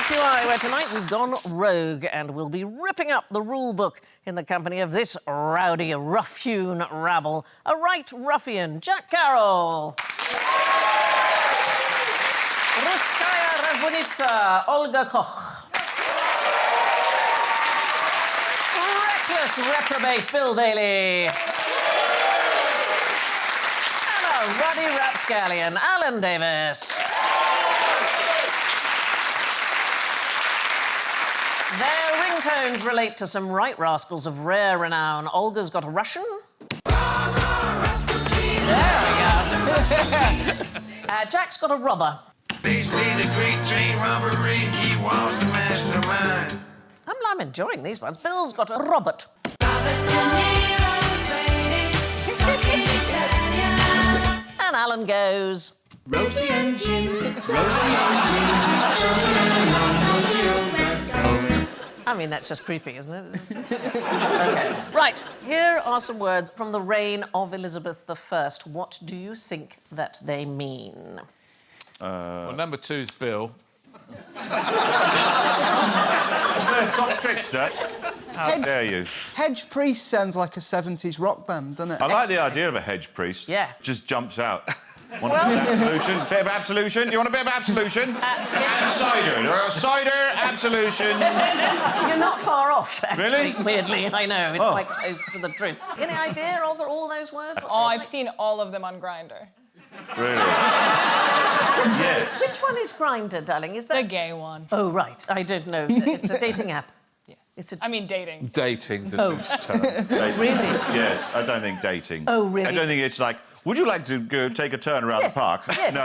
AQI, where tonight we've gone rogue and we'll be ripping up the rule book in the company of this rowdy, rough-hewn rabble. A right ruffian, Jack Carroll. Ruskaya Razbunitsa, Olga Koch. Reckless reprobate, Bill Bailey. And a ruddy rapscallion, Alan Davis. Their ringtones relate to some right rascals of rare renown. Olga's got a Russian. There we go. Jack's got a robber. They say the great train robbery, he was the mastermind. I'm enjoying these ones. Bill's got a Robert. And Alan goes... Rosie and Jim, Rosie and Jim. I mean, that's just creepy, isn't it? OK. Right, here are some words from the reign of Elizabeth I. What do you think that they mean? Well, number two's Bill. Top trickster. How dare you? Hedge Priest sounds like a 70s rock band, doesn't it? I like the idea of a hedge priest. Yeah. Just jumps out. Want a bit of absolution? Bit of absolution? You want a bit of absolution? And cider. Cider, absolution. You're not far off, actually. Really? Weirdly, I know. It's quite close to the truth. Any idea, Olga, all those words? Oh, I've seen all of them on Grindr. Really? Yes. Which one is Grindr, darling? Is that... The gay one. Oh, right. I don't know. It's a dating app. Yeah. It's a... I mean, dating. Dating's a loose term. Really? Yes, I don't think dating. Oh, really? I don't think it's like, would you like to go take a turn around Yes. the park? Yes. No.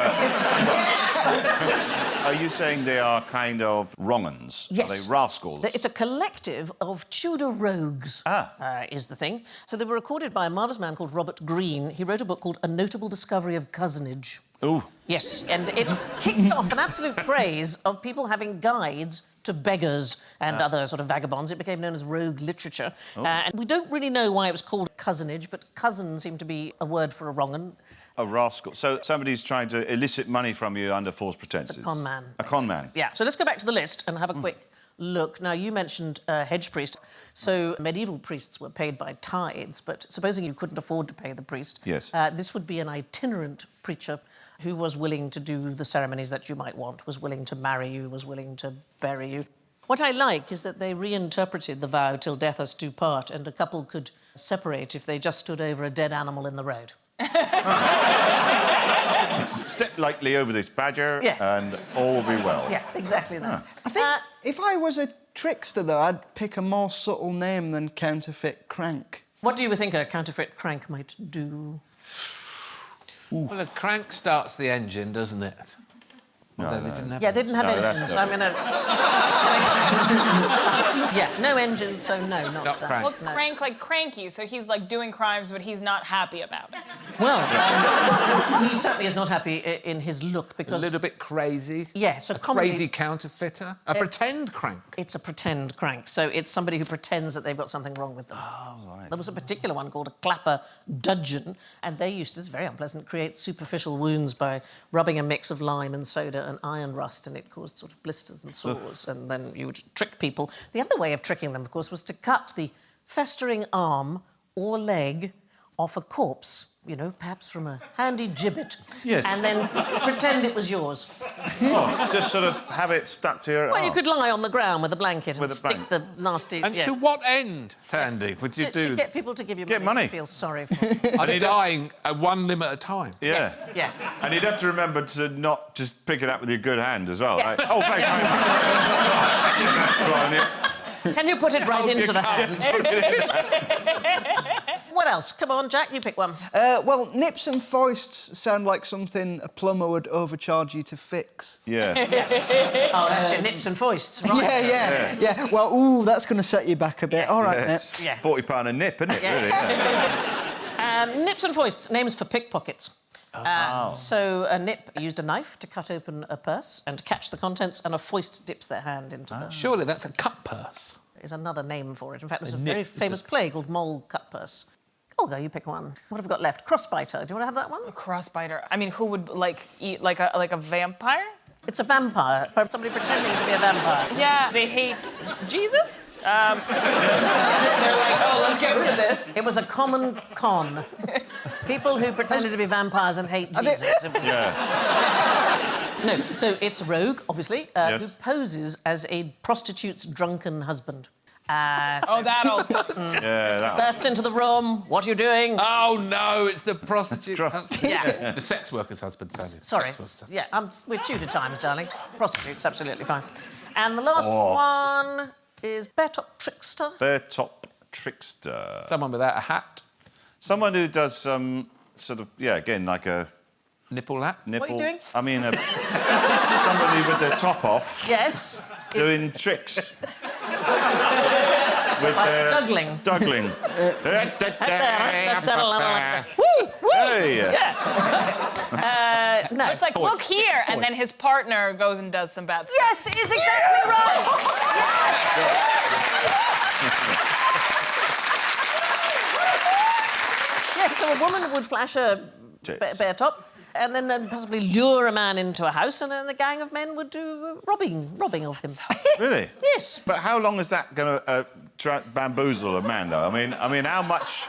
Are you saying they are kind of wrong-uns? Yes. Are they rascals? It's a collective of Tudor rogues, is the thing. So they were recorded by a marvellous man called Robert Greene. He wrote a book called A Notable Discovery of Cozenage. Ooh. Yes, and it kicked off an absolute craze of people having guides to beggars and other sort of vagabonds. It became known as rogue literature. And we don't really know why it was called cozenage, but cousin seemed to be a word for a wrong-un. A rascal. So somebody's trying to elicit money from you under false pretenses. It's a con man. A con man. Yeah, so let's go back to the list and have a quick look. Now, you mentioned hedge priest. So medieval priests were paid by tithes, but supposing you couldn't afford to pay the priest... Yes. This would be an itinerant preacher who was willing to do the ceremonies that you might want, was willing to marry you, was willing to bury you. What I like is that they reinterpreted the vow till death us do part, and a couple could separate if they just stood over a dead animal in the road. Step lightly over this badger and all will be well. Yeah, exactly that. I think if I was a trickster, though, I'd pick a more subtle name than counterfeit crank. What do you think a counterfeit crank might do? Well, a crank starts the engine, doesn't it? Although they didn't have Yeah, they didn't have No, that's engines. not- I'm going to... Yeah, no engines, so no, not that. crank. Well, No. crank like cranky, so he's like doing crimes, but he's not happy about it. Well, he certainly is not happy in his look A because... little bit crazy. Yes, A comedy... crazy counterfeiter. A pretend crank. It's a pretend crank, so it's somebody who pretends that they've got something wrong with them. Oh, right. There was a particular one called a clapper dudgeon, and they used to, it's very unpleasant, create superficial wounds by rubbing a mix of lime and soda and iron rust, and it caused sort of blisters and sores, and then you would trick people. The other way of tricking them, of course, was to cut the festering arm or leg off a corpse, you know, perhaps from a handy gibbet. Yes. And then pretend it was yours. Oh, just sort of have it stuck to your Well, arm. you could lie on the ground with a blanket and With a stick the nasty... And to what end, Sandy, would you To do? get people to give you Get money. money. Feel sorry for them. I'm dying at one limb at a time. Yeah. Yeah. And you'd have to remember to not just pick it up with your good hand as well. Yeah. Like, oh, thank you. Can you put it right Oh, you into the can't. hand? What else? Come on, Jack, you pick one. Well, nips and foists sound like something a plumber would overcharge you to fix. Yeah. Oh, that's your nips and foists, right? Yeah. Well, ooh, that's going to set you back a bit. All right, Yes. Nip. Yeah. £40 a nip, isn't it? Yeah. Really? Yeah. Nips and foists, names for pickpockets. So a nip used a knife to cut open a purse and catch the contents, and a foist dips their hand into the... Surely that's a cut purse. Is another name for it. In fact, there's a very famous play called Mole Cut Purse. Olga, you pick one. What have we got left? Crossbiter. Do you want to have that one? Crossbiter. I mean, who would like eat like a vampire? It's a vampire. Somebody pretending to be a vampire. Yeah, they hate Jesus. They're like, oh, let's get rid of this. It was a common con. People who pretended to be vampires and hate Jesus. Yeah. No, so it's a rogue, obviously, Yes. who poses as a prostitute's drunken husband. Oh, that'll... Yeah, that Burst into the room. What are you doing? Oh, no, it's the prostitute. Yeah. The sex worker's husband, Tony. Sorry. Sex worker's Yeah, we're Tudor times, darling. Prostitutes, absolutely fine. And the last one is Bear-top trickster. Bear-top trickster. Someone without a hat. Someone who does some sort of, yeah, again, like a Nipple hat. nipple... What are you doing? I mean, somebody with their top off Yes. doing tricks. With Juggling. Juggling. Woo! Hey. Yeah. No. It's like, look here, and then his partner goes and does some bad stuff. Yes, it is exactly right. Yes, so a woman would flash a bear top and then possibly lure a man into a house, and then the gang of men would do robbing of him. Really? Yes. But how long is that going to bamboozle a man, though? I mean, how much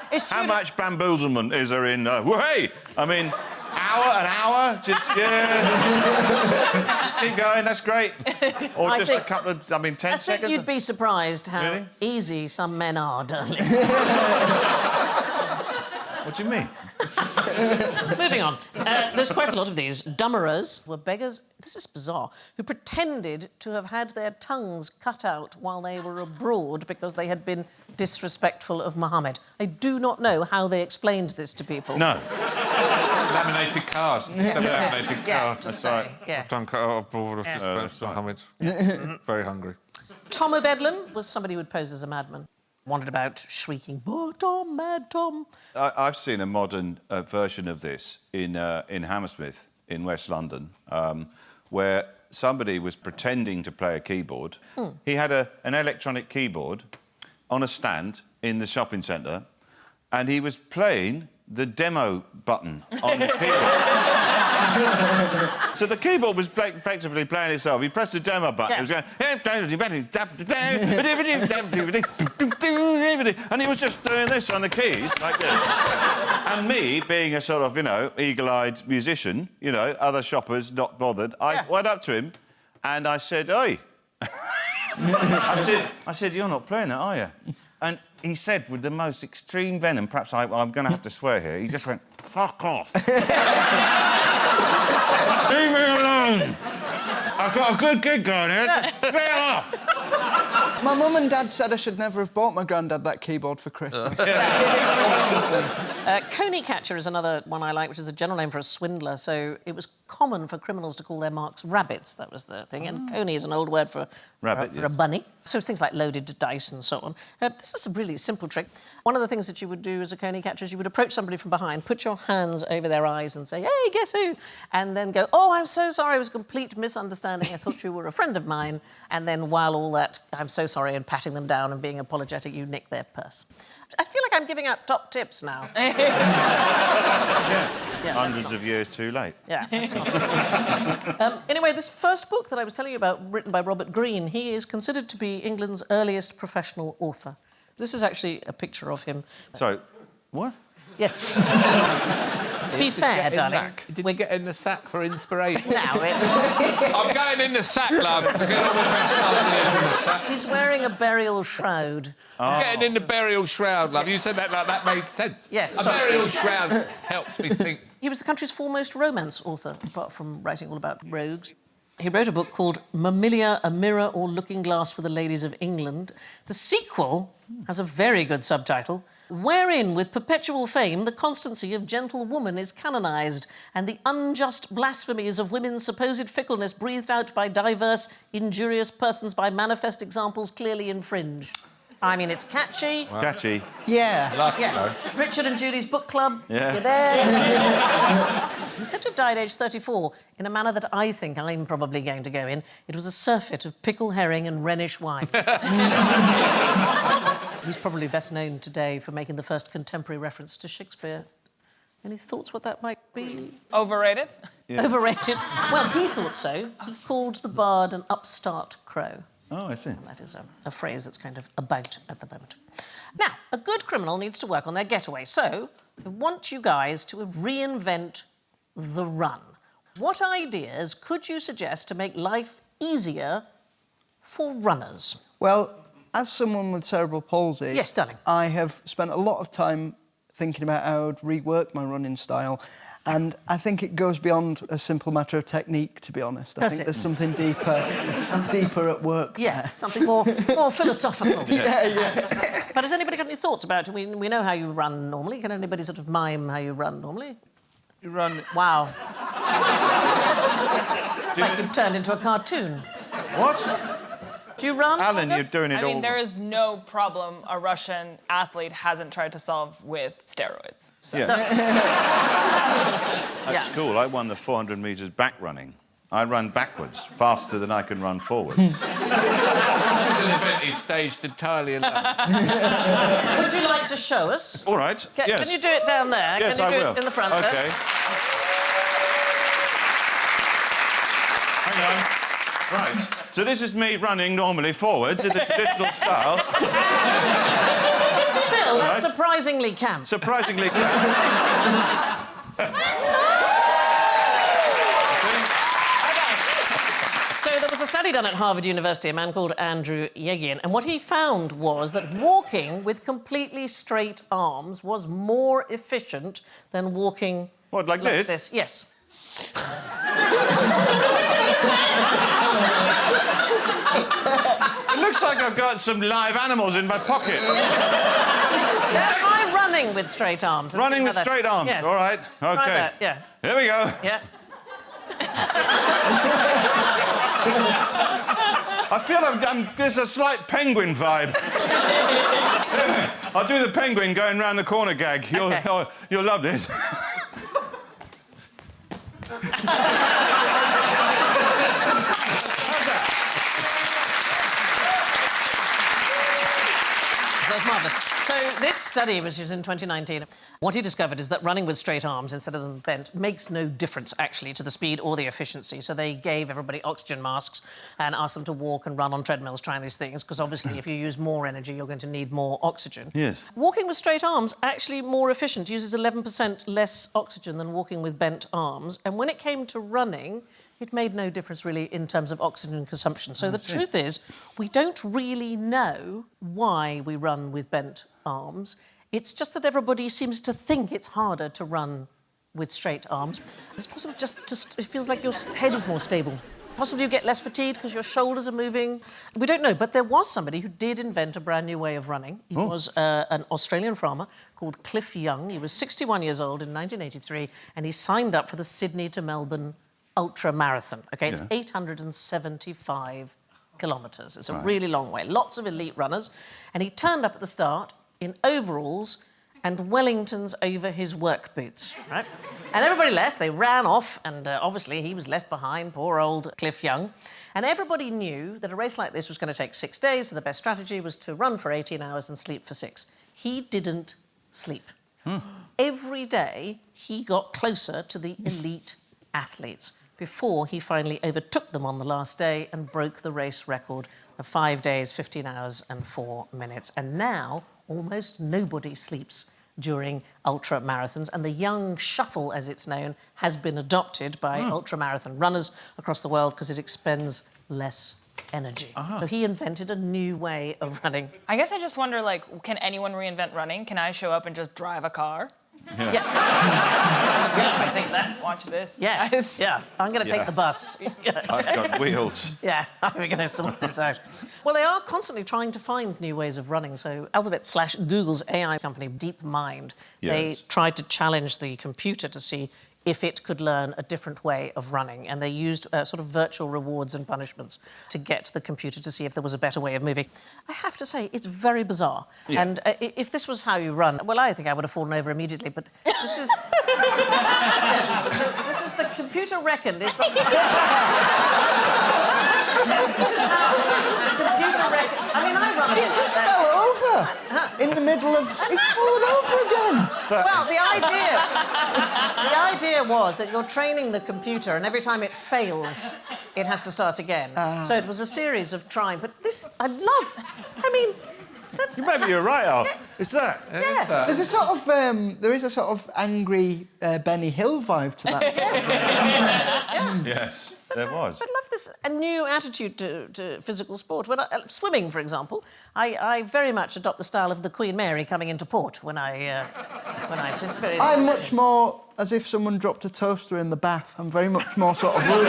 bamboozlement is there in? Hey, I mean, an hour, just yeah. Keep going. That's great. Or just a couple of, 10 seconds. I think you'd be surprised how Really? easy some men are, darling. What do you mean? Moving on. There's quite a lot of these. Dummerers were beggars, this is bizarre, who pretended to have had their tongues cut out while they were abroad because they had been disrespectful of Muhammad. I do not know how they explained this to people. No. Laminated card. Laminated Yeah, card. just That's right. saying, yeah. Tongue cut out abroad of Yeah. disrespect Mohammed. Very hungry. Tom O'Bedlam was somebody who would pose as a madman. Wandered about shrieking, "Oh, Tom, mad Tom." I've seen a modern version of this in Hammersmith in West London, where somebody was pretending to play a keyboard. He had an electronic keyboard on a stand in the shopping centre, and he was playing the demo button on the keyboard. So the keyboard was effectively playing itself. He pressed the demo button. It was going... And he was just doing this on the keys, like this. And me, being a sort of, eagle-eyed musician, other shoppers not bothered, I went up to him and I said, "Oi." I said, "You're not playing that, are you?" And he said, with the most extreme venom, perhaps I'm going to have to swear here, he just went, "Fuck off." Leave me alone. I've got a good gig going here. Get off. My mum and dad said I should never have bought my granddad that keyboard for Christmas. Coney catcher is another one I like, which is a general name for a swindler. So it was common for criminals to call their marks rabbits. That was the thing. And coney is an old word for Rabbit, a yes. bunny. So it's things like loaded dice and so on. This is a really simple trick. One of the things that you would do as a coney catcher is you would approach somebody from behind, put your hands over their eyes and say, "Hey, guess who?" And then go, "Oh, I'm so sorry. It was a complete misunderstanding. I thought you were a friend of mine." And then while all that, "I'm so sorry," and patting them down and being apologetic, you nick their purse. I feel like I'm giving out top tips now. Hundreds of years too late. Yeah. That's not... anyway, this first book that I was telling you about, written by Robert Greene, he is considered to be England's earliest professional author. This is actually a picture of him. So, what? Yes. Be fair, darling. Did we get in the sack for inspiration? No, I'm going in the sack, love. Get all the best ideas in the sack. he's wearing a burial shroud. I'm getting in the burial shroud, love. You said that like that made sense. Yes. A burial shroud helps me think. He was the country's foremost romance author, apart from writing all about rogues. He wrote a book called Mammalia, A Mirror or Looking Glass for the Ladies of England. The sequel has a very good subtitle, wherein, with perpetual fame, the constancy of gentle woman is canonised, and the unjust blasphemies of women's supposed fickleness breathed out by diverse, injurious persons by manifest examples clearly infringe. I mean, it's catchy. Catchy. Yeah. Yeah. Richard and Judy's book club. Yeah. You're there. He's said to have died aged 34 in a manner that I think I'm probably going to go in. It was a surfeit of pickle herring and Rhenish wine. He's probably best known today for making the first contemporary reference to Shakespeare. Any thoughts what that might be? Overrated? Overrated? Well, he thought so. He called the bard an upstart crow. Oh, I see. That is a phrase that's kind of about at the moment. Now, a good criminal needs to work on their getaway, so I want you guys to reinvent the run. What ideas could you suggest to make life easier for runners? Well, as someone with cerebral palsy... Yes, darling. I have spent a lot of time thinking about how I'd rework my running style, and I think it goes beyond a simple matter of technique, to be honest. I think there's something deeper at work there. Yes, something more philosophical. Yeah. But has anybody got any thoughts about it? We know how you run normally. Can anybody sort of mime how you run normally? You run... Wow. It's like you've turned into a cartoon. What? Do you run? Alan, Olga? you're doing it all... I mean, there is no problem a Russian athlete hasn't tried to solve with steroids. So. Yeah. At Yeah. school, I won the 400 metres back running. I run backwards, faster than I can run forward. This is an event he's staged entirely alone. Would you like to show us? All right, yes. Can you do it down there? Yes, can you I do will. it in the front OK. there? Hang on. Right. So this is me running normally forwards in the traditional style. Bill, that's surprisingly camp. Surprisingly... So there was a study done at Harvard University, a man called Andrew Yegin, and what he found was that walking with completely straight arms was more efficient than walking... What, like this? Yes. It looks like I've got some live animals in my pocket. Try running with straight arms. Running with straight arms, Yes. all right. OK. Try that, yeah. Here we go. Yeah. I feel there's a slight penguin vibe. I'll do the penguin going round the corner gag. You'll love this. That's marvellous. So this study, which was in 2019, what he discovered is that running with straight arms instead of them bent makes no difference, actually, to the speed or the efficiency. So they gave everybody oxygen masks and asked them to walk and run on treadmills trying these things, because obviously if you use more energy, you're going to need more oxygen. Yes. Walking with straight arms, actually more efficient, uses 11% less oxygen than walking with bent arms. And when it came to running, it made no difference, really, in terms of oxygen consumption. So the truth is, we don't really know why we run with bent arms. It's just that everybody seems to think it's harder to run with straight arms. It's possible it feels like your head is more stable. Possibly you get less fatigued because your shoulders are moving. We don't know, but there was somebody who did invent a brand new way of running. He was an Australian farmer called Cliff Young. He was 61 years old in 1983, and he signed up for the Sydney to Melbourne ultra marathon. OK, it's 875 kilometres. It's a really long way. Lots of elite runners. And he turned up at the start in overalls and Wellingtons over his work boots, right? And everybody left. They ran off, and obviously he was left behind, poor old Cliff Young. And everybody knew that a race like this was going to take 6 days, so the best strategy was to run for 18 hours and sleep for 6. He didn't sleep. Every day, he got closer to the elite athletes before he finally overtook them on the last day and broke the race record of 5 days, 15 hours and 4 minutes. And now almost nobody sleeps during ultra marathons, and the young shuffle, as it's known, has been adopted by ultra marathon runners across the world because it expends less energy. So he invented a new way of running. I guess I just wonder, like, can anyone reinvent running? Can I show up and just drive a car? Yeah, I think that's... Watch this. Yes, yeah. I'm going to take the bus. I've got wheels. Yeah, we're going to sort this out. Well, they are constantly trying to find new ways of running. So Alphabet/Google's AI company, DeepMind, they tried to challenge the computer to see if it could learn a different way of running. And they used sort of virtual rewards and punishments to get the computer to see if there was a better way of moving. I have to say, it's very bizarre. Yeah. And if this was how you run, well, I think I would have fallen over immediately, but this is... This is the computer reckoned. It's the... I mean, I run It just fell over in the middle of... It's fallen over again. Well, the idea was that you're training the computer, and every time it fails, it has to start again. So it was a series of trying. But this, I love. I mean, that's. Maybe you're right, Al. It's that. Yeah. There's a sort of... there is a sort of angry Benny Hill vibe to that. Yes, there was. I love this a new attitude to physical sport. When swimming, for example, I very much adopt the style of the Queen Mary coming into port when I so it's very. I'm much more as if someone dropped a toaster in the bath. I'm very much more sort of rude.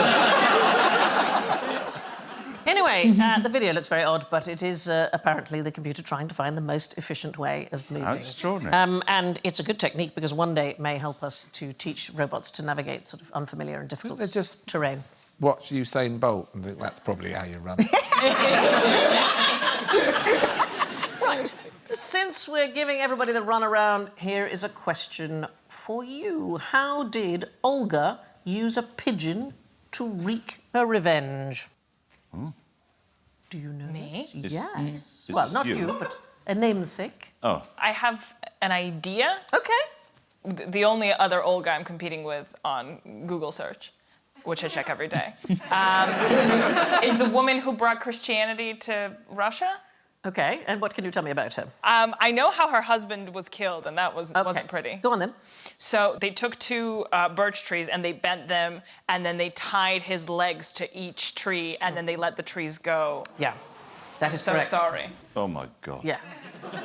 Anyway, the video looks very odd, but it is apparently the computer trying to find the most efficient way of moving. How extraordinary. And it's a good technique because one day it may help us to teach robots to navigate sort of unfamiliar and difficult They're just terrain. watch Usain Bolt and think that's probably how you run. Right. Since we're giving everybody the runaround, here is a question for you. How did Olga use a pigeon to wreak her revenge? Do you know? Me? this? Yes. Is Well, this not you? you, but a namesake. Oh, I have an idea. Okay. The only other Olga I'm competing with on Google search, which I check every day, is the woman who brought Christianity to Russia. Okay, and what can you tell me about her? I know how her husband was killed, and that wasn't pretty. Go on then. So they took two birch trees and they bent them, and then they tied his legs to each tree, and then they let the trees go. Yeah, that is So correct. sorry. oh my God. Yeah,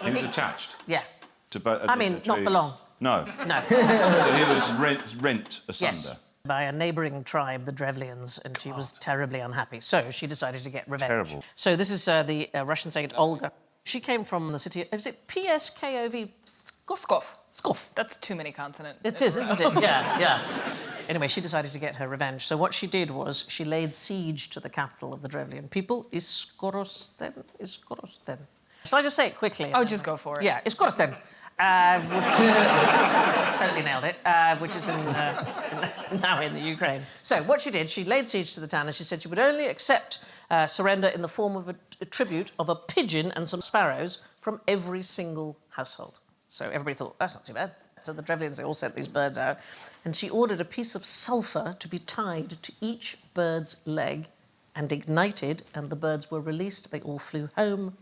He was attached yeah. to both. I mean, not for long. No. No. So he was rent asunder. Yes. By a neighbouring tribe, the Drevlians, and she was terribly unhappy. So she decided to get revenge. Terrible. So this is the Russian saint Olga. She came from the city. Is it Pskov? Pskov. Pskov. That's too many consonants. It is, isn't it? Yeah, yeah. Anyway, she decided to get her revenge. So what she did was she laid siege to the capital of the Drevlian people, Iskorosten. Shall I just say it quickly? Oh, just go for it. Yeah, Iskorosten. Totally nailed it. Which is now in the Ukraine. So what she did, she laid siege to the town, and she said she would only accept surrender in the form of a tribute of a pigeon and some sparrows from every single household. So everybody thought, that's not too bad. So the Drevlians, they all sent these birds out, and she ordered a piece of sulphur to be tied to each bird's leg and ignited, and the birds were released. They all flew home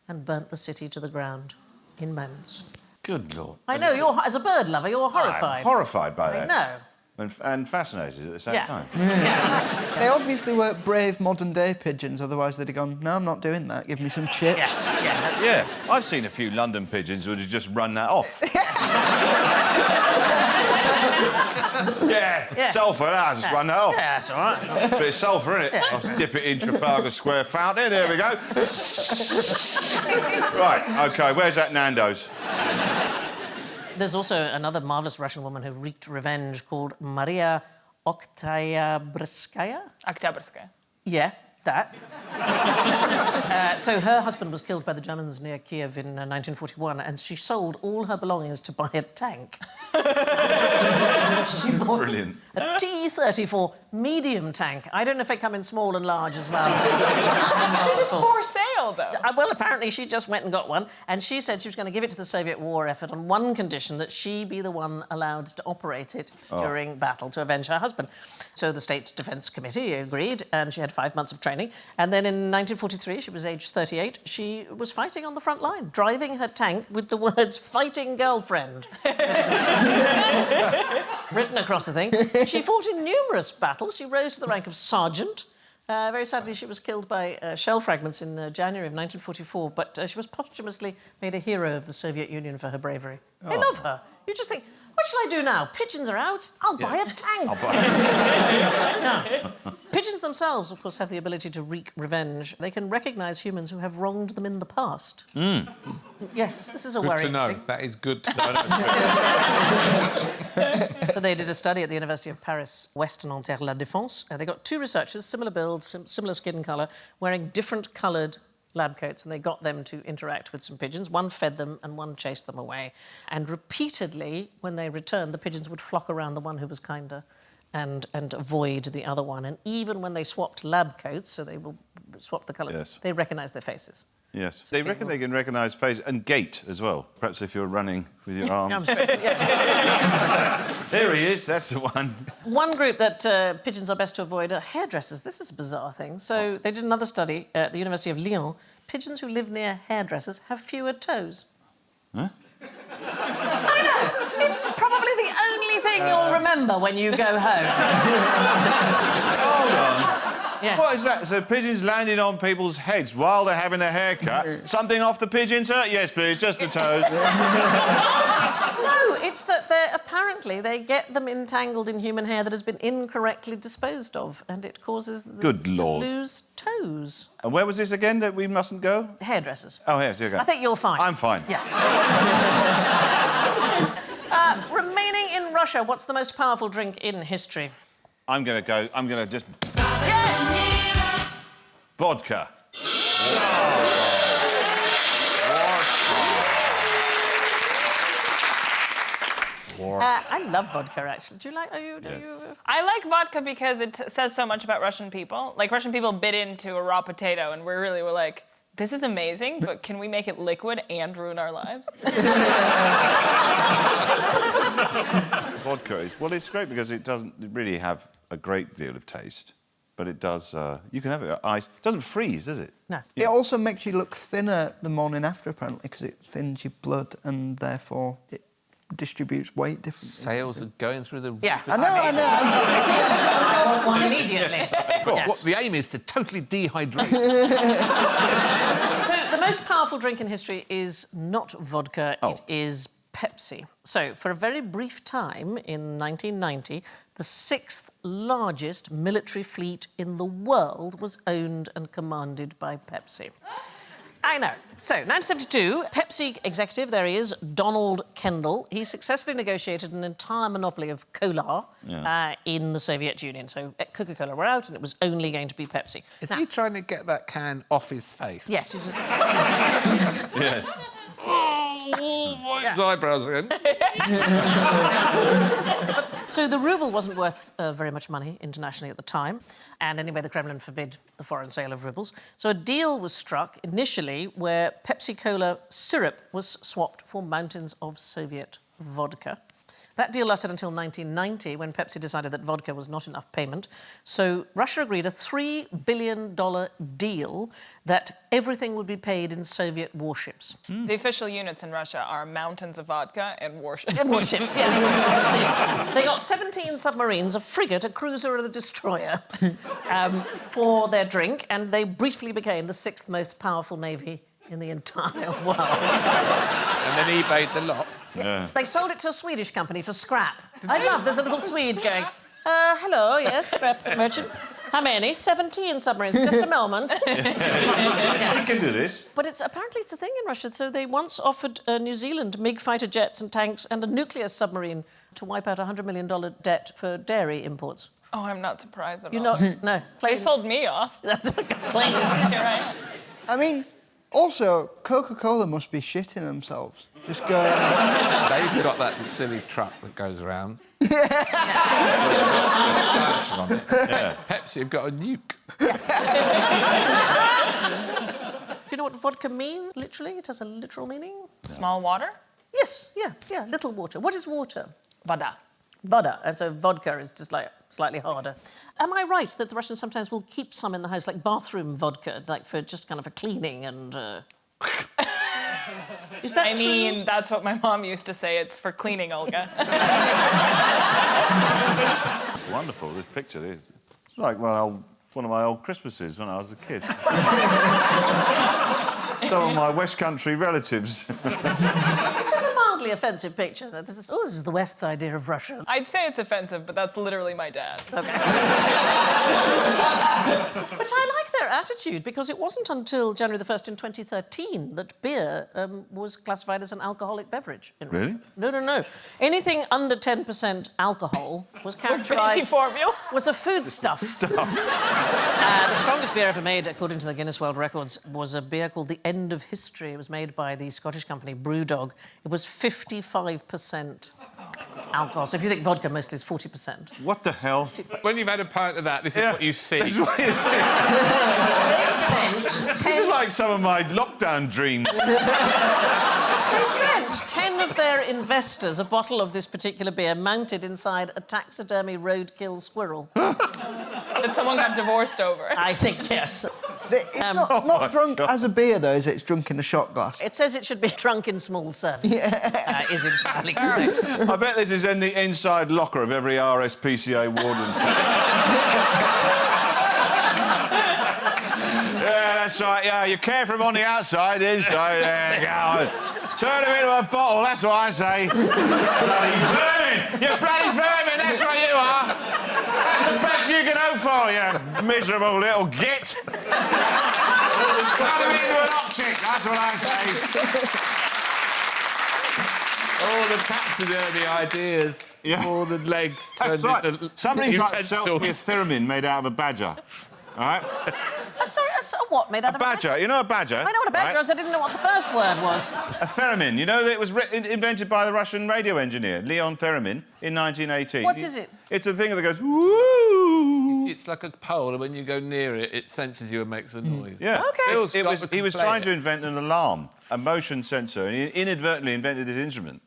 and burnt the city to the ground in moments. Good Lord. I know, you're, as a bird lover, you're horrified. I'm horrified by that. I know. And fascinated at the same Yeah. time. Yeah. They obviously were brave modern-day pigeons, otherwise they'd have gone, no, I'm not doing that, give me some chips. Yeah, yeah, that's Yeah, I've seen a few London pigeons who would have just run that off. Yeah, sulphur, I'll just run that off. Yeah, that's all right. Bit of sulphur in it. I'll dip it in Trafalgar Square fountain. There we go. Right, OK, where's that Nando's? There's also another marvellous Russian woman who wreaked revenge called Maria Oktyabrskaya. Oktyabrskaya. Yeah, that. So her husband was killed by the Germans near Kiev in 1941, and she sold all her belongings to buy a tank. She bought Brilliant. a T-34 medium tank. I don't know if they come in small and large as well. It's for sale, though. Well, apparently she just went and got one, and she said she was going to give it to the Soviet war effort on one condition, that she be the one allowed to operate it during battle to avenge her husband. So the State Defence Committee agreed, and she had 5 months of training. And then in 1943, she was aged 38, she was fighting on the front line, driving her tank with the words "fighting girlfriend" written across the thing. She fought in numerous battles. She rose to the rank of sergeant. Very sadly, she was killed by shell fragments in January of 1944, but she was posthumously made a hero of the Soviet Union for her bravery. I love her. You just think, what should I do now? Pigeons are out. I'll buy a tank. I'll buy it. Yeah. Pigeons themselves, of course, have the ability to wreak revenge. They can recognise humans who have wronged them in the past. Yes, this is a Good worrying to know. thing. That is good to know. So they did a study at the University of Paris, West Nanterre La Défense. They got two researchers, similar build, similar skin colour, wearing different coloured lab coats, and they got them to interact with some pigeons. One fed them and one chased them away. And repeatedly, when they returned, the pigeons would flock around the one who was kinder and avoid the other one. And even when they swapped lab coats, so they were swap the colour. Yes. They recognise their faces. Yes. They reckon they can recognise face and gait as well. Perhaps if you're running with your arms. There he is, that's the one. One group that pigeons are best to avoid are hairdressers. This is a bizarre thing. So they did another study at the University of Lyon. Pigeons who live near hairdressers have fewer toes. Huh? I know. It's probably the only thing you'll remember when you go home. Hold on. Yes. What is that? So pigeons landing on people's heads while they're having a haircut? Something off the pigeons, sir? Yes, please, just the toes. No, it's that apparently they get them entangled in human hair that has been incorrectly disposed of, and it causes them Good to Lord. lose toes. And where was this again that we mustn't go? Hairdressers. Oh, yes, here you go. I think you're fine. I'm fine. Yeah. Remaining in Russia, what's the most powerful drink in history? I'm going to just... Yes! Vodka. I love vodka, actually. Do you like... I like vodka because it says so much about Russian people. Like, Russian people bit into a raw potato, and we really were like, this is amazing, but can we make it liquid and ruin our lives? Vodka is... Well, it's great because it doesn't really have a great deal of taste, but it does... you can have it ice. It doesn't freeze, does it? No. It also makes you look thinner the morning after, apparently, because it thins your blood and therefore it distributes weight differently. Sales are going through the roof. Yeah. I know. I want one immediately. Well, what, the aim is to totally dehydrate. So the most powerful drink in history is not vodka, Oh. it is Pepsi. So for a very brief time in 1990, the 6th largest military fleet in the world was owned and commanded by Pepsi. I know. So, 1972, Pepsi executive, there he is, Donald Kendall, he successfully negotiated an entire monopoly of cola in the Soviet Union. So, Coca-Cola were out and it was only going to be Pepsi. Is he trying to get that can off his face? Yes. It's Yes. His eyebrows again. So the ruble wasn't worth very much money internationally at the time, and anyway, the Kremlin forbid the foreign sale of rubles. So a deal was struck initially where Pepsi Cola syrup was swapped for mountains of Soviet vodka. That deal lasted until 1990, when Pepsi decided that vodka was not enough payment. So Russia agreed a $3 billion deal that everything would be paid in Soviet warships. The official units in Russia are mountains of vodka and warships. Warships, yes. They got 17 submarines, a frigate, a cruiser and a destroyer for their drink, and they briefly became the 6th most powerful navy in the entire world. And then eBayed the lot. Yeah. They sold it to a Swedish company for scrap. There's a little Swede going, hello, yes, scrap merchant. How many? 17 submarines, just a moment. We can do this. But apparently it's a thing in Russia. So they once offered New Zealand MiG fighter jets and tanks and a nuclear submarine to wipe out a $100 million debt for dairy imports. Oh, I'm not surprised at all. You're not... No. They sold me off. That's a complaint. You're right. I mean, also, Coca-Cola must be shitting themselves. Just go... They've got that silly truck that goes around. On it. Pepsi have got a nuke. You know what vodka means, literally? It has a literal meaning. Small water? Yes, yeah, little water. What is water? Voda. Voda, and so vodka is just like slightly harder. Am I right that the Russians sometimes will keep some in the house, like bathroom vodka, like for just kind of for cleaning and... Is that true? I mean, that's what my mom used to say. It's for cleaning, Olga. Wonderful, this picture. It's like one of my old Christmases when I was a kid. Some of my West Country relatives. It's just a mildly offensive picture. This is the West's idea of Russia. I'd say it's offensive, but that's literally my dad. Okay. But I like their attitude, because it wasn't until January the 1st in 2013 that beer was classified as an alcoholic beverage. Really? No. Anything under 10% alcohol was characterised... formula? Was a foodstuff. The strongest beer ever made, according to the Guinness World Records, was a beer called The End of History. It was made by the Scottish company Brewdog. It was 55% alcohol. So if you think vodka mostly is 40%. What the hell? When you've had a pint of that, this is what you see. This is what you see. They sent This is like some of my lockdown dreams. They sent 10 of their investors a bottle of this particular beer mounted inside a taxidermy roadkill squirrel. That someone got divorced over. I think, yes. It's not drunk as a beer, though, is it? It's drunk in a shot glass. It says it should be drunk in small servings. Is entirely correct. I bet this is in the inside locker of every RSPCA warden. Yeah, that's right. Yeah, you care for him on the outside, inside. There you go. Turn him into a bottle, that's what I say. Bloody vermin! You bloody vermin, that's what you are! That's the best you can hope for, you miserable little git! Turn him into an optic, that's what I say. All the taxidermy ideas. Yeah. All the legs turned That's right. into Somebody tried to sell me a utensils. theremin made out of a badger. All right? Sorry, what made out A of badger. You know a badger? I know what a badger is. I didn't know what the first word was. A theremin. You know that it was invented by the Russian radio engineer Leon Theremin in 1918. What is it? It's a thing that goes woo. It's like a pole, and when you go near it, it senses you and makes a noise. Yeah. Okay. He was trying to invent an alarm, a motion sensor, and he inadvertently invented this instrument,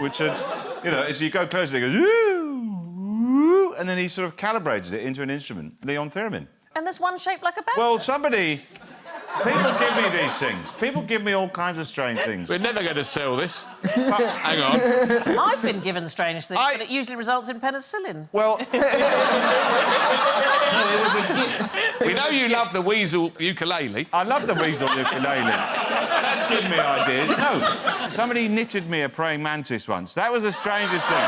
which had, you know, as you go closer, it goes woo, woo, and then he sort of calibrated it into an instrument, Leon Theremin. And there's one shaped like a badger. Well, people give me these things. People give me all kinds of strange things. We're never going to sell this. Hang on. I've been given strange things, but it usually results in penicillin. Well, We know you love the weasel ukulele. I love the weasel ukulele. That's given me ideas. No, somebody knitted me a praying mantis once. That was the strangest thing.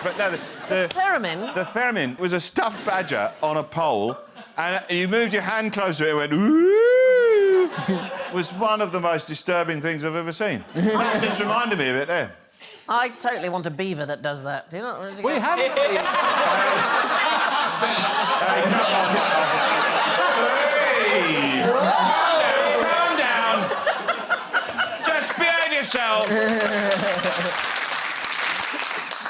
But no, the theremin was a stuffed badger on a pole, and you moved your hand closer, it went woo. Was one of the most disturbing things I've ever seen. That just reminded me of it there. I totally want a beaver that does that. Do you know? We have Hey, calm down. Just behave yourself.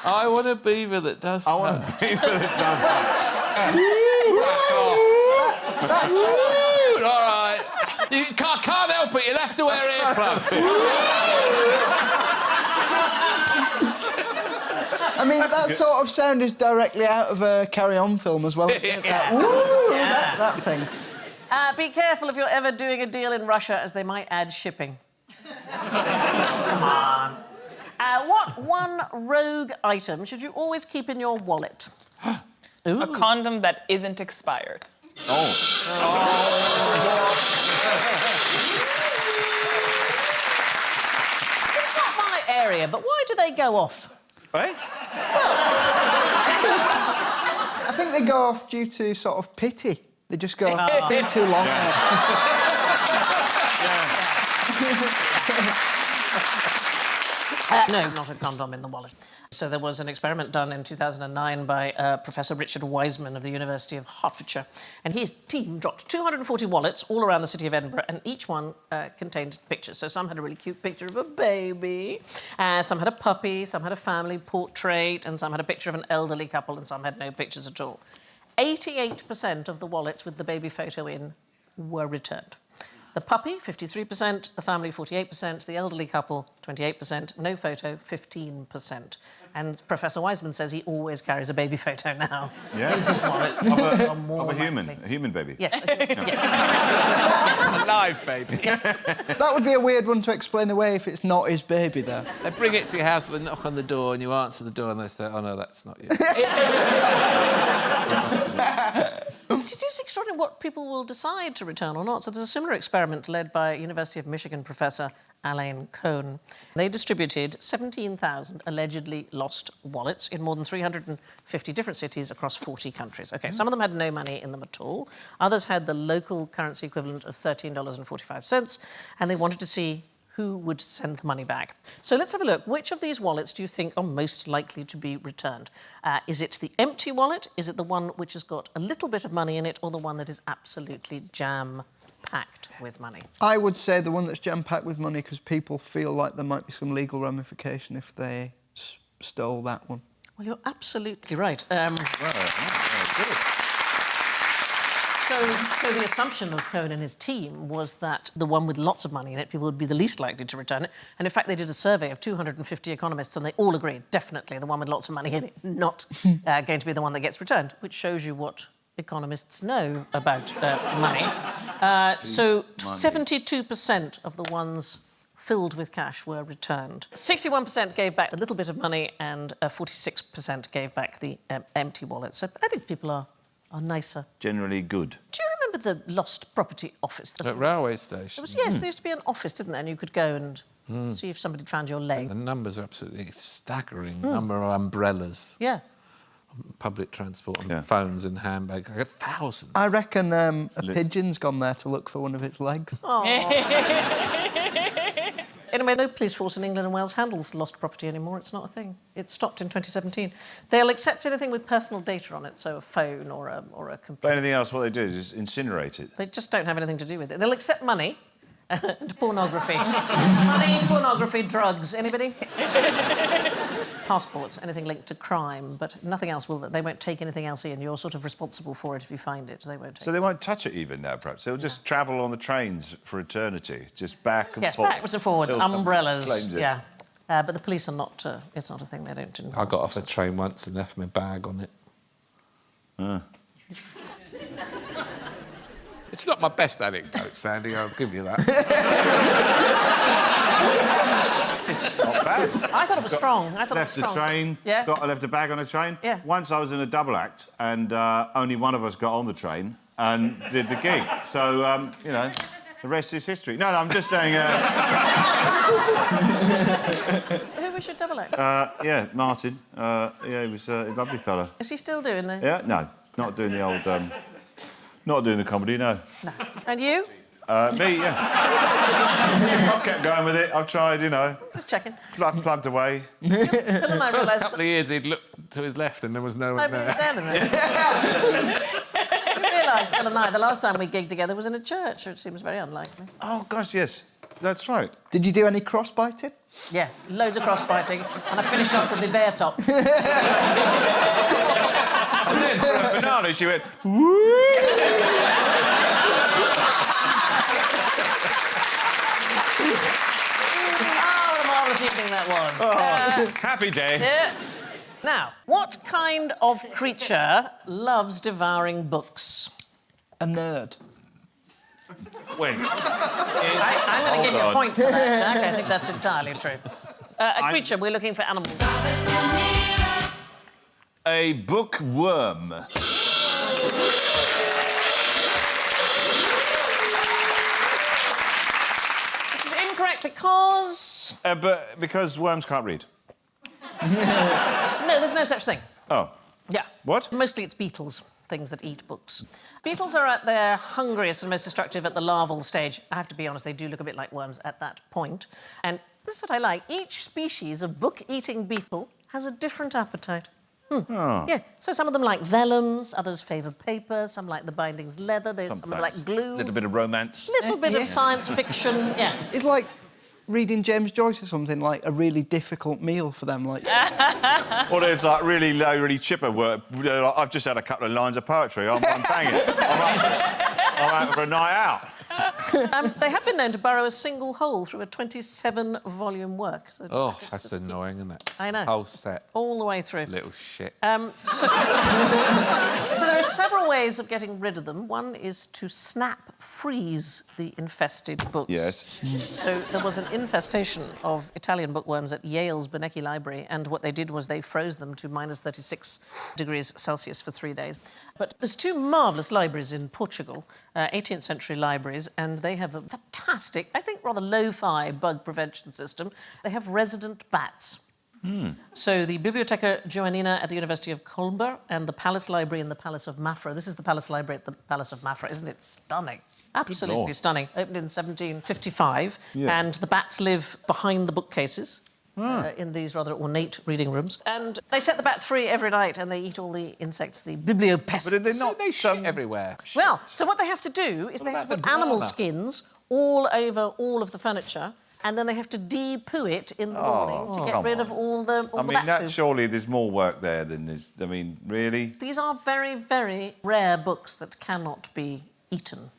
I want a beaver that does I want a beaver that does that. All right. You can't help it, you'll have to wear earplugs. I mean, that sort of sound is directly out of a Carry On film as well. That thing. Be careful if you're ever doing a deal in Russia, as they might add shipping. Come on. What one rogue item should you always keep in your wallet? A condom that isn't expired. It's not my area, but why do they go off? Eh? I think they go off due to sort of pity. They just go, it's been too long. No, not a condom in the wallet. So there was an experiment done in 2009 by Professor Richard Wiseman of the University of Hertfordshire, and his team dropped 240 wallets all around the city of Edinburgh, and each one contained pictures. So some had a really cute picture of a baby, some had a puppy, some had a family portrait, and some had a picture of an elderly couple, and some had no pictures at all. 88% of the wallets with the baby photo in were returned. The puppy, 53%, the family, 48%, the elderly couple, 28%, no photo, 15%. And Professor Wiseman says he always carries a baby photo now. Yeah. In his wallet. Of a human baby. Yes. Yes. A live baby. That would be a weird one to explain away if it's not his baby, though. They bring it to your house, they knock on the door, and you answer the door, and they say, oh, no, that's not you. It is extraordinary what people will decide to return or not. So there's a similar experiment led by University of Michigan professor Alain Cohn. They distributed 17,000 allegedly lost wallets in more than 350 different cities across 40 countries. OK, some of them had no money in them at all. Others had the local currency equivalent of $13.45, and they wanted to see who would send the money back. So let's have a look. Which of these wallets do you think are most likely to be returned? Is it the empty wallet? Is it the one which has got a little bit of money in it, or the one that is absolutely jam-packed with money? I would say the one that's jam-packed with money, because people feel like there might be some legal ramification if they stole that one. Well, you're absolutely right. Good. So the assumption of Cohen and his team was that the one with lots of money in it, people would be the least likely to return it. And in fact, they did a survey of 250 economists, and they all agreed, definitely the one with lots of money in it, not going to be the one that gets returned, which shows you what economists know about money. So 72% of the ones filled with cash were returned. 61% gave back a little bit of money, and 46% gave back the empty wallet. So I think people are nicer. Generally good. Do you remember the Lost Property Office? At railway station. Yes, there used to be an office, didn't there? And you could go and see if somebody found your leg. The numbers are absolutely staggering. Number of umbrellas, Yeah. public transport, and phones and handbags. Like 1,000. I reckon a pigeon's gone there to look for one of its legs. Anyway, no police force in England and Wales handles lost property anymore. It's not a thing. It stopped in 2017. They'll accept anything with personal data on it, so a phone or a But computer. anything else, what they do is just incinerate it. They just don't have anything to do with it. They'll accept money and pornography. Money, pornography, drugs. Anybody? Passports, anything linked to crime, but nothing else will. They won't take anything else in. You're sort of responsible for it if you find it. They won't take So they won't touch it even now, perhaps. They'll just travel on the trains for eternity, just back and Yes, forth. backwards and forwards, Till someone umbrellas. claims it. Yeah. But the police are not. It's not a thing. They don't. I got off the train once and left my bag on it. It's not my best anecdote, Sandy, I'll give you that. It's not bad. I thought it was strong. I thought Left it was the strong. train, Yeah. left a bag on a train. Yeah. Once I was in a double act and only one of us got on the train and did the gig. So, you know, the rest is history. No, I'm just saying... Who was your double act? yeah, Martin. Yeah, he was a lovely fella. Is he still doing the? Yeah, no, not doing the old... not doing the comedy, no. No. And you? Me, yeah. I've kept going with it. I've tried, you know, Just checking. plugged away. Bill and I First realised couple of years, he'd look to his left and there was no one nobody there. was down in there. We realised, Bill and I, the last time we gigged together was in a church, which seems very unlikely. Oh, gosh, yes. That's right. Did you do any cross-biting? Yeah, loads of cross-biting, and I finished off with the bear top. And then for a finale, she went, woo! Oh, what a marvellous evening that was. Happy day. Yeah. Now, what kind of creature loves devouring books? A nerd. Wait. I'm going to give you a point for that, Jack. I think that's entirely true. A creature, we're looking for animals. A bookworm. Which is incorrect because... But because worms can't read. No, there's no such thing. Oh. Yeah. What? Mostly it's beetles, things that eat books. Beetles are at their hungriest and most destructive at the larval stage. I have to be honest, they do look a bit like worms at that point. And this is what I like. Each species of book-eating beetle has a different appetite. Oh. Yeah, so some of them like vellums, others favour paper, some like the bindings leather, some of them like glue. A little bit of romance. Little bit of science fiction, yeah. It's like reading James Joyce or something, like a really difficult meal for them. Like, Or it's like really low, really chipper work. I've just had a couple of lines of poetry. I'm banging. I'm out for a night out. They have been known to burrow a single hole through a 27-volume work. So Oh, that's annoying, isn't it? I know. Whole set. all the way through. Little shit. So there are several ways of getting rid of them. One is to freeze the infested books. Yes. So there was an infestation of Italian bookworms at Yale's Bernecchi Library, and what they did was they froze them to minus 36 degrees Celsius for 3 days. But there's two marvellous libraries in Portugal, 18th century libraries, and they have a fantastic, I think rather lo-fi bug prevention system. They have resident bats. So the Biblioteca Joanina at the University of Coimbra and the Palace Library in the Palace of Mafra. This is the Palace Library at the Palace of Mafra. Isn't it stunning? Absolutely Lord. stunning. Opened in 1755, and the bats live behind the bookcases. In these rather ornate reading rooms. And they set the bats free every night and they eat all the insects, the Biblio-pests. But did they not... They shit everywhere. Well, so what they have to do is they have to about put the animal banana? skins all over all of the furniture and then they have to de-poo it in the morning to get come rid on. of all the I mean, back poo. surely there's more work there than there's... I mean, really? These are very, very rare books that cannot be eaten.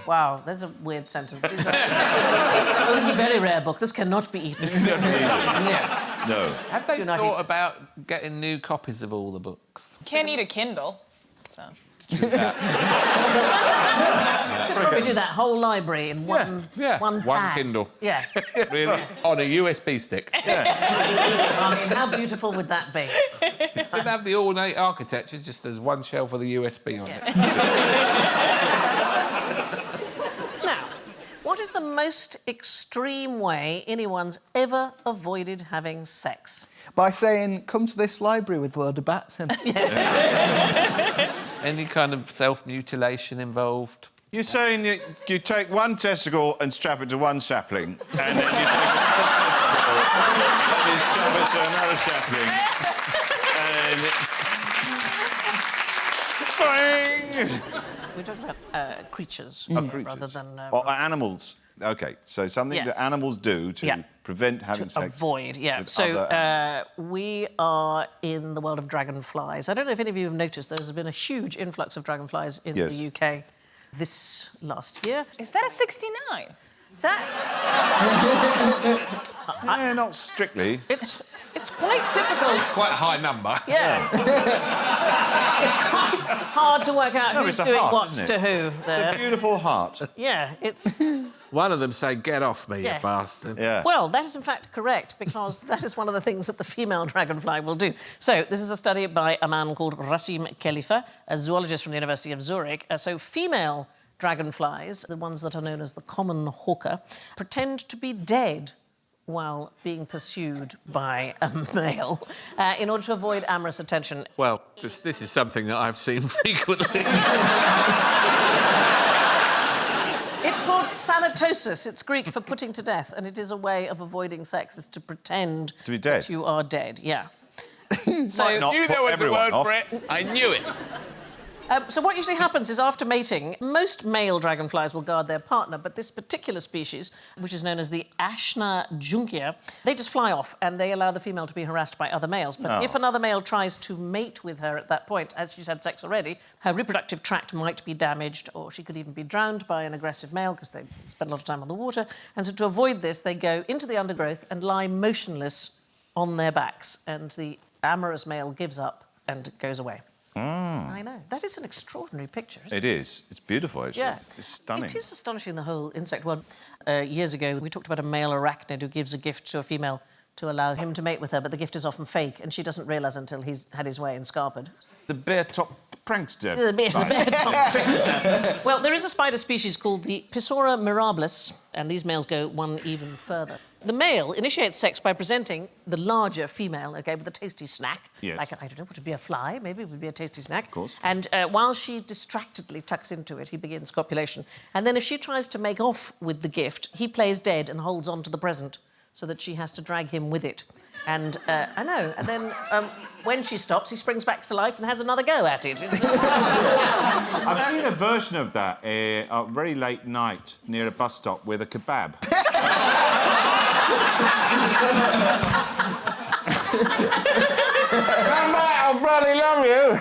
Wow, there's a weird sentence. These are... oh, this is a very rare book. This cannot be eaten. This cannot be eaten. Yeah. No. Have they Do not thought eat this. about getting new copies of all the books? Can't eat a Kindle. So. Probably do that whole library in one One pad. Kindle. Yeah. Really? On a USB stick. I mean, how beautiful would that be? Still have the ornate architecture, just as one shelf with a USB on it. Now, what is the most extreme way anyone's ever avoided having sex? By saying, come to this library with a load of bats in. Any kind of self-mutilation involved? You're saying you take one testicle and strap it to one sapling, and then you take another testicle and you strap it to another sapling, and... Boing! We're talking about creatures Creatures. rather than... Or animals. OK, so something that animals do to prevent having sex. Avoid, yeah. with So other animals. we are in the world of dragonflies. I don't know if any of you have noticed there's been a huge influx of dragonflies in the UK this last year. Is that a 69? That Yeah, not strictly. it's quite difficult. Quite a high number. Yeah. It's quite hard to work out who's it's a doing heart, what isn't it? to who It's a there. beautiful heart. Yeah, it's... One of them say, "Get off me, Yeah. you bastard." Yeah. Well, that is in fact correct, because that is one of the things that the female dragonfly will do. So, this is a study by a man called Rasim Khalifa, a zoologist from the University of Zurich. So, female dragonflies, the ones that are known as the common hawker, pretend to be dead while being pursued by a male in order to avoid amorous attention. Well, this is something that I've seen frequently. It's called thanatosis. It's Greek for putting to death, and it is a way of avoiding sex, is to pretend To be dead. that you are dead. Yeah. So, Might not You put know what the everyone word off. for it. I knew it. so what usually happens is after mating, most male dragonflies will guard their partner, but this particular species, which is known as the Ashna junkia, they just fly off and they allow the female to be harassed by other males. But if another male tries to mate with her at that point, as she's had sex already, her reproductive tract might be damaged, or she could even be drowned by an aggressive male because they spend a lot of time on the water. And so to avoid this, they go into the undergrowth and lie motionless on their backs, and the amorous male gives up and goes away. I know. That is an extraordinary picture, isn't it? It is. It's beautiful, actually. Yeah. It's stunning. It is astonishing, the whole insect world. Years ago, we talked about a male arachnid who gives a gift to a female to allow him to mate with her, but the gift is often fake, and she doesn't realise until he's had his way and scarpered. The bare-top prankster. The bear-top trickster. Well, there is a spider species called the Pisora mirabilis, and these males go one even further. The male initiates sex by presenting the larger female, OK, with a tasty snack. Yes. Like, I don't know, would it be a fly? Maybe it would be a tasty snack. Of course. And while she distractedly tucks into it, he begins copulation. And then if she tries to make off with the gift, he plays dead and holds on to the present so that she has to drag him with it. And, I know, and then when she stops, he springs back to life and has another go at it. I've seen a version of that very late night near a bus stop with a kebab. Come back, I bloody love you.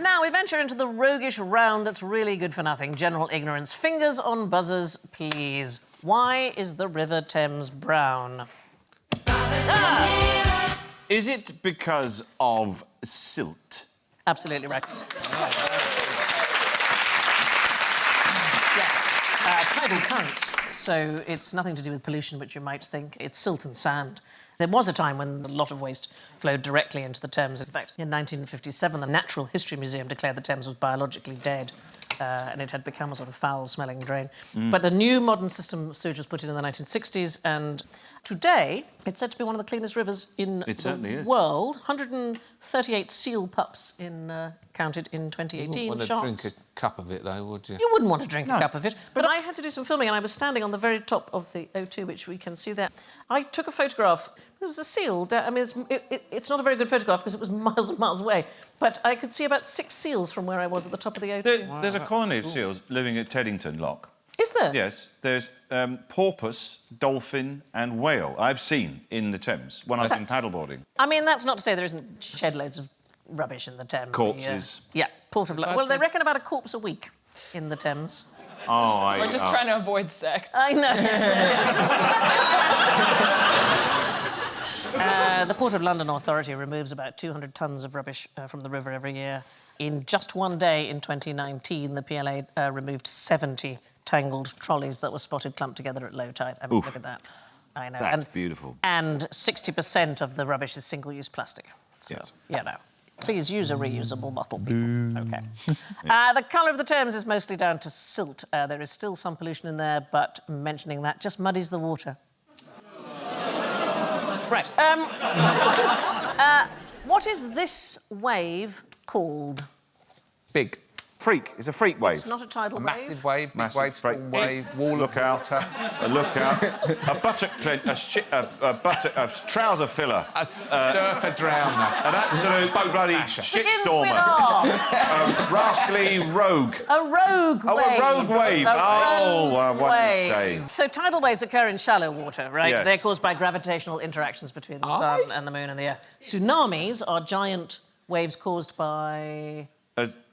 Now we venture into the roguish round that's really good for nothing. General ignorance. Fingers on buzzers, please. Why is the River Thames brown? Is it because of silt? Absolutely right. Tidal currents. So it's nothing to do with pollution, which you might think. It's silt and sand. There was a time when a lot of waste flowed directly into the Thames. In fact, in 1957, the Natural History Museum declared the Thames was biologically dead. And it had become a sort of foul-smelling drain. But a new modern system of sewage was put in the 1960s, and today it's said to be one of the cleanest rivers in the world. 138 seal pups counted in 2018. You wouldn't want to drink a cup of it, though, would you? You wouldn't want to drink a cup of it. But I had to do some filming, and I was standing on the very top of the O2, which we can see there. I took a photograph. There was a seal. I mean, it's not a very good photograph because it was miles and miles away. But I could see about 6 seals from where I was at the top of the O2. There's a colony of seals living at Teddington Lock. Is there? Yes, there's porpoise, dolphin and whale I've seen in the Thames when I've been paddleboarding. I mean, that's not to say there isn't shed loads of rubbish in the Thames. Corpses. Yeah, Port of London. Well, they reckon about a corpse a week in the Thames. Oh, We're just trying to avoid sex. I know. The Port of London Authority removes about 200 tonnes of rubbish from the river every year. In just one day in 2019, the PLA removed 70 tangled trolleys that were spotted clumped together at low tide. I mean, look at that. I know. That's beautiful. And 60% of the rubbish is single-use plastic. So, Yes. you know. Please use a reusable bottle, people. OK. The colour of the Thames is mostly down to silt. There is still some pollution in there, but mentioning that just muddies the water. Right. What is this wave called? Big. Freak. It's a freak wave. It's not a tidal wave. Massive wave, big Massive wave, storm wave, wall look of out, water. a lookout, a buttock clench, a trouser filler, A surfer drowner. an absolute Boat bloody smasher. Begins with shitstormer, R. a rascally rogue. A rogue Oh, wave. a rogue wave. A Oh, rogue what do you wave. say? So tidal waves occur in shallow water, right? Yes. They're caused by gravitational interactions between the sun and the moon and the earth. Tsunamis are giant waves caused by...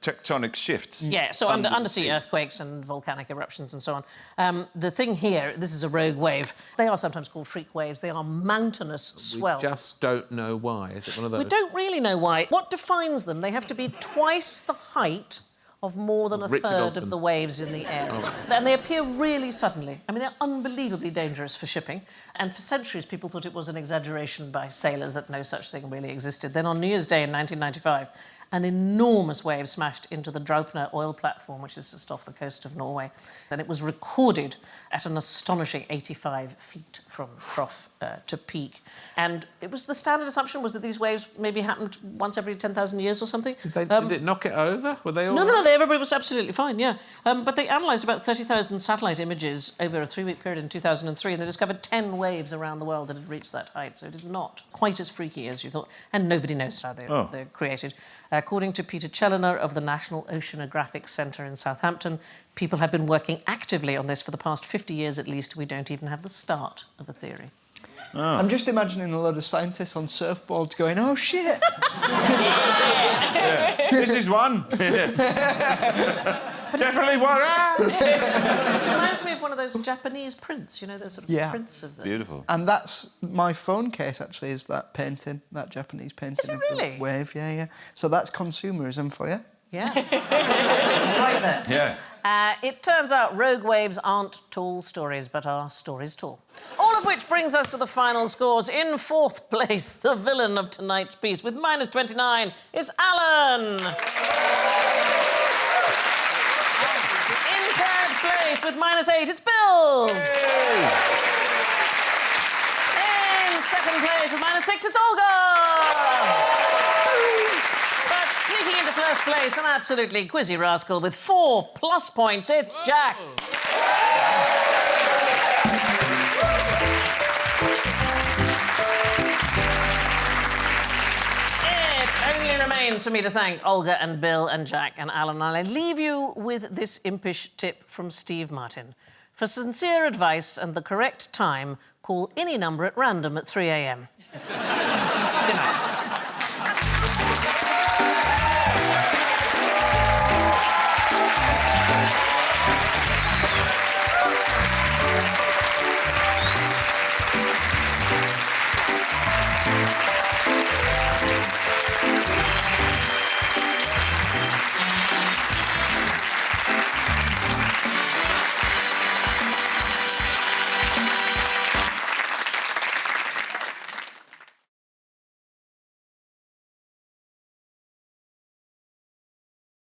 Tectonic shifts. Yeah, so under the undersea sea. earthquakes and volcanic eruptions and so on. The thing here, this is a rogue wave. They are sometimes called freak waves. They are mountainous swells. We just don't know why. Is it one of those? We don't really know why. What defines them? They have to be twice the height of more than a Richard third Osman. of the waves in the air. And they appear really suddenly. I mean, they're unbelievably dangerous for shipping. And for centuries, people thought it was an exaggeration by sailors that no such thing really existed. Then on New Year's Day in 1995, an enormous wave smashed into the Draupner oil platform, which is just off the coast of Norway. And it was recorded at an astonishing 85 feet from trough to peak. And it was the standard assumption was that these waves maybe happened once every 10,000 years or something. Did it knock it over? Were they all No, right? everybody was absolutely fine, yeah. But they analysed about 30,000 satellite images over a 3-week period in 2003, and they discovered 10 waves around the world that had reached that height. So it is not quite as freaky as you thought, and nobody knows how they're created. According to Peter Challoner of the National Oceanographic Centre in Southampton, people have been working actively on this for the past 50 years at least. We don't even have the start of a theory. I'm just imagining a load of scientists on surfboards going, oh, shit. This is one. Definitely one. It reminds me of one of those Japanese prints, you know, those sort of prints of them. Beautiful. And that's my phone case, actually, is that painting, that Japanese painting. Is it of the really? Wave, yeah. So that's consumerism for you. Yeah. Right there. Yeah. It turns out rogue waves aren't tall stories, but are stories tall. All of which brings us to the final scores. In fourth place, the villain of tonight's piece, with -29, is Alan. In third place, with -8, it's Bill. In second place, with -6, it's Olga. But sneaking into first place, an absolutely quizzy rascal with 4+ points, it's Jack. It only remains for me to thank Olga and Bill and Jack and Alan, and I leave you with this impish tip from Steve Martin. For sincere advice and the correct time, call any number at random at 3 a.m.